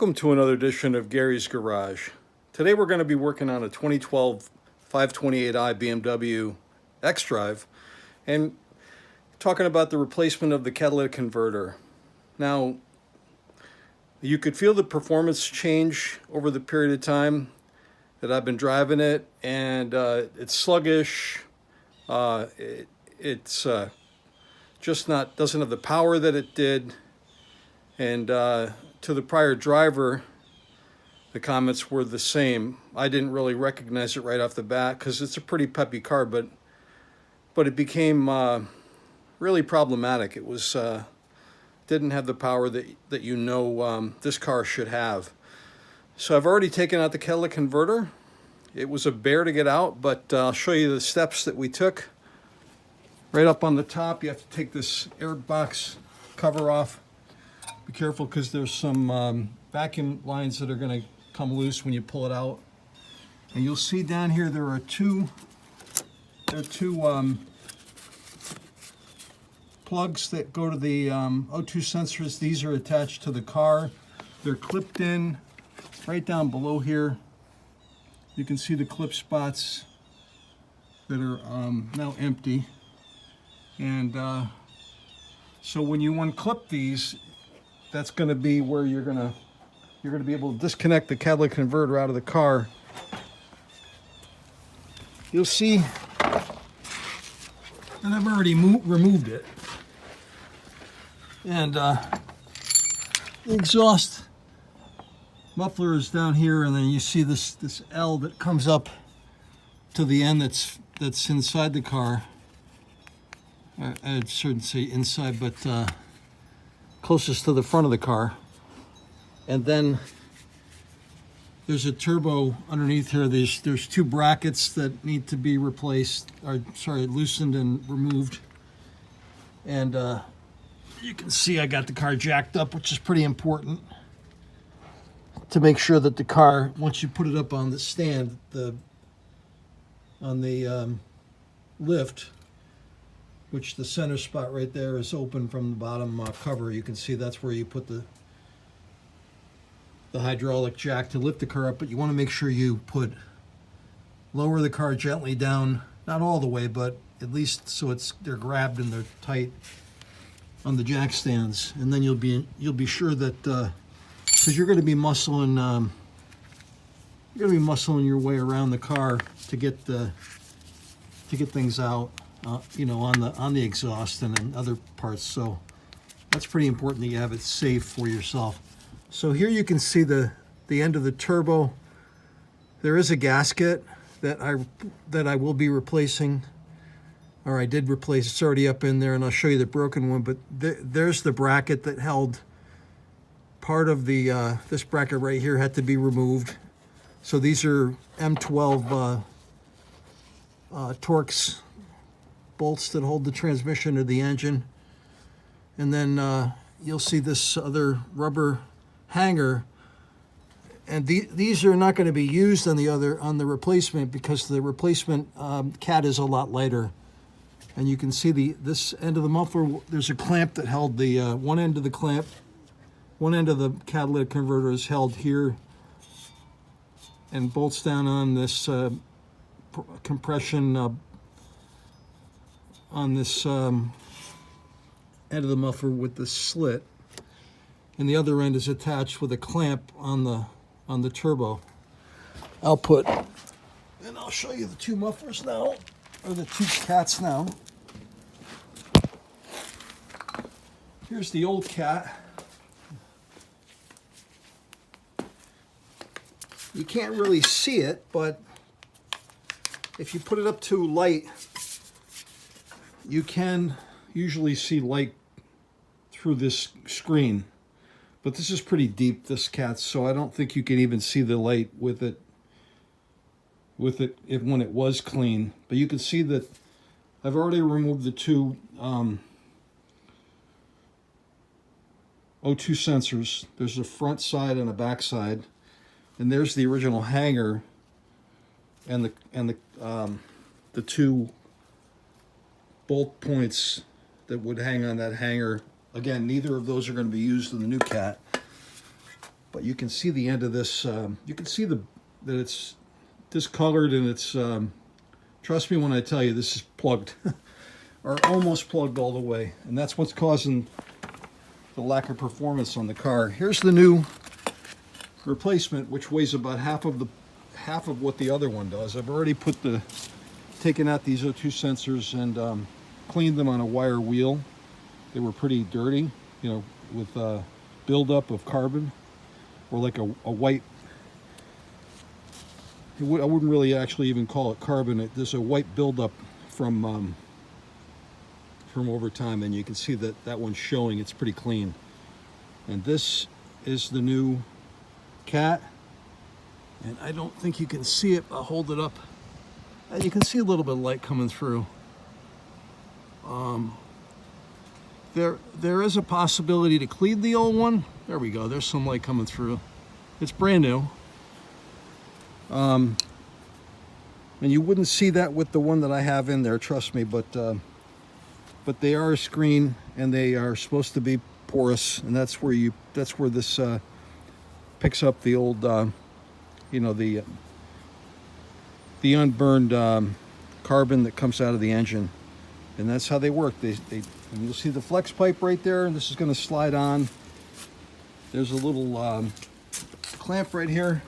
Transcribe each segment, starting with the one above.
Welcome to another edition of Gary's Garage. Today we're going to be working on a 2012 528i BMW XDrive and talking about the replacement of the catalytic converter. Now, you could feel the performance change over the period of time that I've been driving it, and it's sluggish. It's just doesn't have the power that it did, and to the prior driver, the comments were the same. I didn't really recognize it right off the bat because it's a pretty peppy car, but it became really problematic. It was didn't have the power that this car should have. So I've already taken out the catalytic converter. It was a bear to get out, but I'll show you the steps that we took. Right up on the top, you have to take this air box cover off. Be careful because there's some vacuum lines that are going to come loose when you pull it out. And you'll see down here there are two plugs that go to the O2 sensors. These are attached to the car. They're clipped in right down below here. You can see the clip spots that are now empty. And so when you unclip these, that's going to be where you're going to be able to disconnect the catalytic converter out of the car. You'll see that I've already removed it, and the exhaust muffler is down here, and then you see this L that comes up to the end that's inside the car. I shouldn't say inside, but closest to the front of the car. And then there's a turbo underneath here. There's two brackets that need to be replaced, or sorry, loosened and removed. And you can see I got the car jacked up, which is pretty important to make sure that the car, once you put it up on the stand, on the lift, which the center spot right there is open from the bottom cover. You can see that's where you put the hydraulic jack to lift the car up, but you want to make sure you lower the car gently down, not all the way, but at least so they're grabbed and they're tight on the jack stands. And then you'll be sure that because you're going to be muscling your way around the car to get things out. On the exhaust and in other parts. So that's pretty important that you have it safe for yourself. So here you can see the end of the turbo. There is a gasket that I will be replacing, or I did replace. It's already up in there, and I'll show you the broken one. But there's the bracket that held part of the this bracket right here had to be removed. So these are M12 Torx bolts that hold the transmission or the engine. And then you'll see this other rubber hanger, and these are not going to be used on the replacement because the replacement cat is a lot lighter. And you can see this end of the muffler, there's a clamp that held the one end of the catalytic converter is held here and bolts down on this compression on this end of the muffler with the slit, and the other end is attached with a clamp on the turbo output. And I'll show you the two mufflers now, or the two cats now. Here's the old cat. You can't really see it, but if you put it up too light, you can usually see light through this screen, but this is pretty deep, this cat, so I don't think you can even see the light with it when it was clean. But you can see that I've already removed the two O2 sensors. There's a front side and a back side, and there's the original hanger and the two bolt points that would hang on that hanger. Again, neither of those are going to be used in the new cat. but you can see the end of this. You can see that it's discolored, and it's, trust me when I tell you, this is plugged, or almost plugged all the way. And that's what's causing the lack of performance on the car. Here's the new replacement, which weighs about half of what the other one does. I've already taken out these O2 sensors and cleaned them on a wire wheel. They were pretty dirty, you know, with buildup of carbon, or like a white. I wouldn't really actually even call it carbon. There's a white buildup from over time, and you can see that one's showing. It's pretty clean. And this is the new Cat, and I don't think you can see it. I'll hold it up, and you can see a little bit of light coming through. There is a possibility to clean the old one. There we go. There's some light coming through. It's brand new. And you wouldn't see that with the one that I have in there, trust me, but they are a screen, and they are supposed to be porous, and that's where this picks up the old, you know, the unburned carbon that comes out of the engine, and that's how they work. And you'll see the flex pipe right there, and this is going to slide on. There's a little clamp right here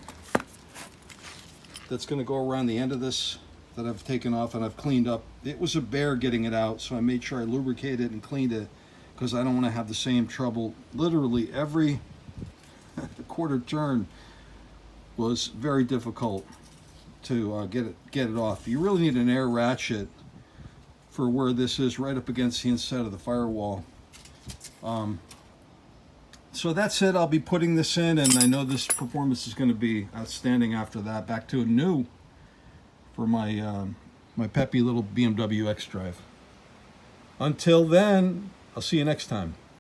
that's going to go around the end of this that I've taken off and I've cleaned up. It was a bear getting it out, so I made sure I lubricated it and cleaned it, because I don't want to have the same trouble. Literally every quarter turn was very difficult to get it off. You really need an air ratchet for where this is, right up against the inside of the firewall. So that's it. I'll be putting this in, and I know this performance is going to be outstanding after that. Back to new for my my peppy little BMW XDrive. Until then, I'll see you next time.